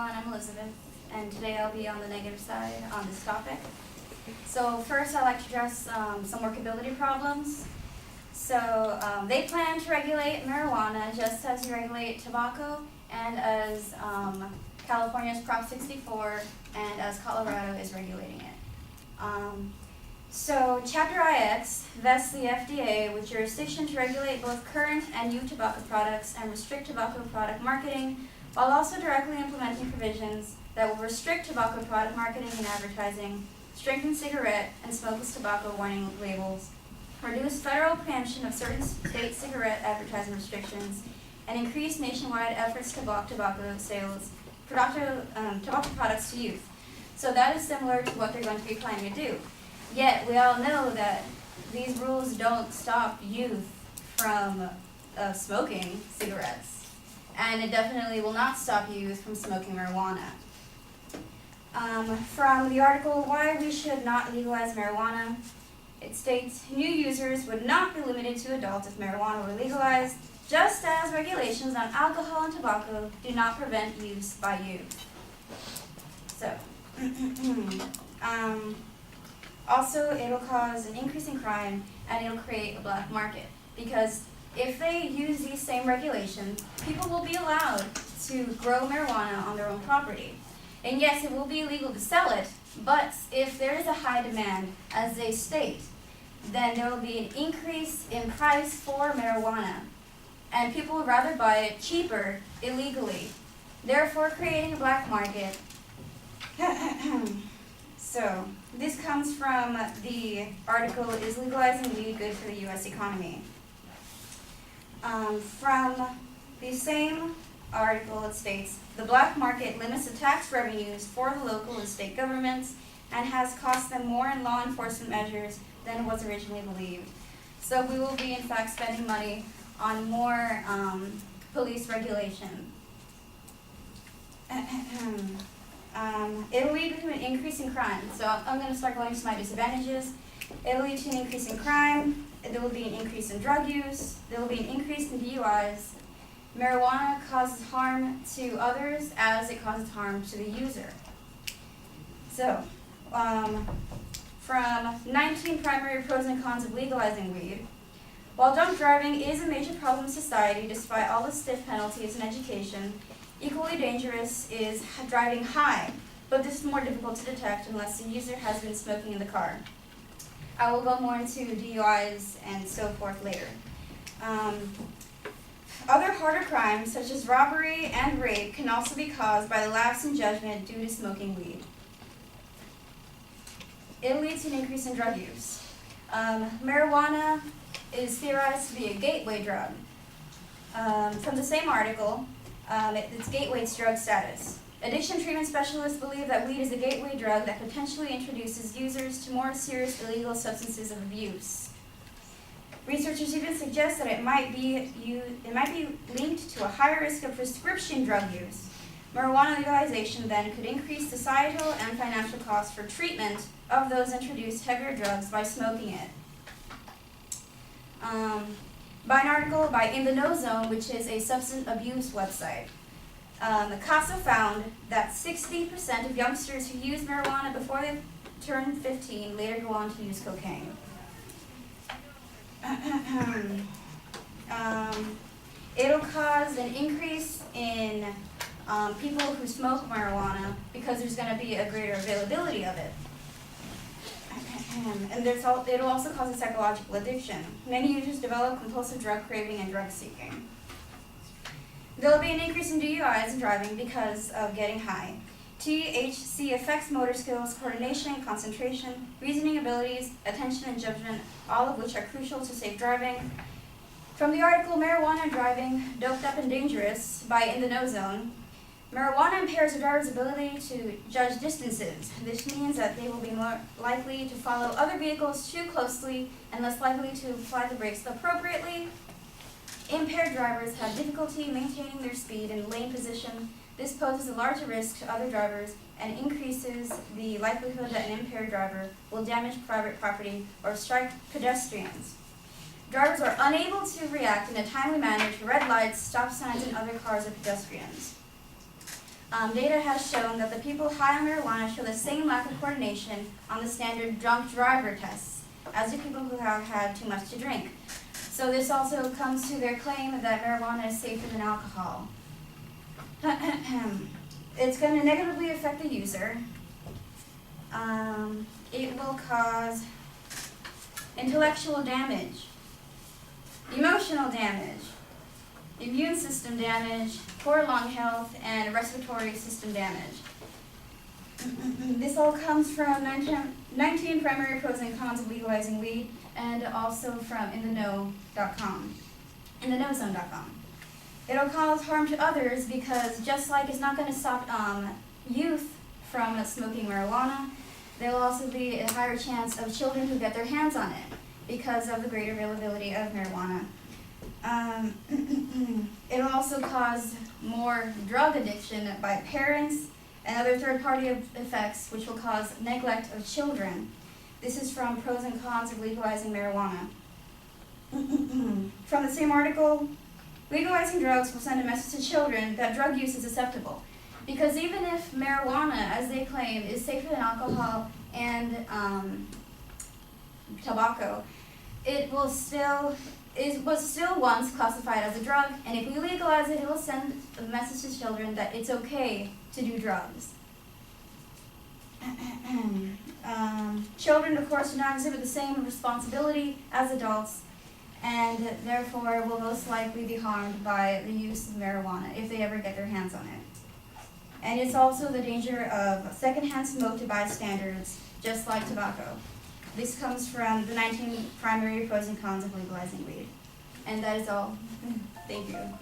everyone, I'm Elizabeth, and today I'll be on the negative side on this topic. So first I'd like to address some workability problems. So they plan to regulate marijuana just as you regulate tobacco and as California's Prop 64 and as Colorado is regulating it. So Chapter IX vests the FDA with jurisdiction to regulate both current and new tobacco products and restrict tobacco product marketing, while also directly implementing provisions that will restrict tobacco product marketing and advertising, strengthen cigarette and smokeless tobacco warning labels, reduce federal preemption of certain state cigarette advertising restrictions, and increase nationwide efforts to block tobacco sales, tobacco products to youth. So that is similar to what they're going to be planning to do. Yet we all know that these rules don't stop youth from smoking cigarettes, and it definitely will not stop youth from smoking marijuana. From the article, Why We Should Not Legalize Marijuana, it states, new users would not be limited to adults if marijuana were legalized, just as regulations on alcohol and tobacco do not prevent use by youth. So, also, it'll cause an increase in crime, and it'll create a black market. Because if they use these same regulations, people will be allowed to grow marijuana on their own property. And yes, it will be illegal to sell it, but if there is a high demand, as they state, then there will be an increase in price for marijuana. And people would rather buy it cheaper illegally, therefore creating a black market. So, this comes from the article, Is Legalizing Weed Good for the U.S. Economy? From the same article, it states, the black market limits the tax revenues for the local and state governments and has cost them more in law enforcement measures than was originally believed. So we will be, in fact, spending money on more police regulation. It'll lead to an increase in crime. So I'm going to start going to my disadvantages. It'll lead to an increase in crime. There will be an increase in drug use. There will be an increase in DUIs. Marijuana causes harm to others as it causes harm to the user. So, from 19 primary pros and cons of legalizing weed. While drunk driving is a major problem in society, despite all the stiff penalties in education, equally dangerous is driving high, but this is more difficult to detect unless the user has been smoking in the car. I will go more into DUIs and so forth later. Other harder crimes, such as robbery and rape, can also be caused by the lapse in judgment due to smoking weed. It leads to an increase in drug use. Marijuana is theorized to be a gateway drug. From the same article, it's gateway drug status. Addiction treatment specialists believe that weed is a gateway drug that potentially introduces users to more serious illegal substances of abuse. Researchers even suggest that it might be linked to a higher risk of prescription drug use. Marijuana legalization then could increase societal and financial costs for treatment of those introduced heavier drugs by smoking it. By an article by In the Know Zone, which is a substance abuse website. CASA found that 60% of youngsters who use marijuana before they turn 15 later go on to use cocaine. It'll cause an increase in people who smoke marijuana because there's going to be a greater availability of it. And it'll also cause a psychological addiction. Many users develop compulsive drug craving and drug seeking. There'll be an increase in DUIs and driving because of getting high. THC affects motor skills, coordination, concentration, reasoning abilities, attention, and judgment, all of which are crucial to safe driving. From the article Marijuana Driving, Doped Up and Dangerous by In the Know Zone, marijuana impairs a driver's ability to judge distances. This means that they will be more likely to follow other vehicles too closely and less likely to apply the brakes appropriately. Impaired drivers have difficulty maintaining their speed in lane position. This poses a larger risk to other drivers and increases the likelihood that an impaired driver will damage private property or strike pedestrians. Drivers are unable to react in a timely manner to red lights, stop signs, and other cars or pedestrians. data has shown that the people high on marijuana show the same lack of coordination on the standard drunk driver tests as the people who have had too much to drink. So this also comes to their claim that marijuana is safer than alcohol. It's going to negatively affect the user. It will cause intellectual damage, emotional damage, immune system damage, poor lung health, and respiratory system damage. This all comes from 19 primary pros and cons of legalizing weed, and also from InTheKnow.com, InTheKnowZone.com. It'll cause harm to others because just like it's not going to stop youth from smoking marijuana, there will also be a higher chance of children who get their hands on it because of the greater availability of marijuana. It'll also cause more drug addiction by parents and other third-party effects, which will cause neglect of children. This is from Pros and Cons of Legalizing Marijuana. From the same article, legalizing drugs will send a message to children that drug use is acceptable. Because even if marijuana, as they claim, is safer than alcohol and tobacco, it was still once classified as a drug, and if we legalize it, it will send a message to children that it's okay to do drugs. Children, of course, do not exhibit the same responsibility as adults, and therefore will most likely be harmed by the use of marijuana if they ever get their hands on it. And it's also the danger of secondhand smoke to bystanders, just like tobacco. This comes from the 19 primary pros and cons of legalizing weed. And that is all. Thank you.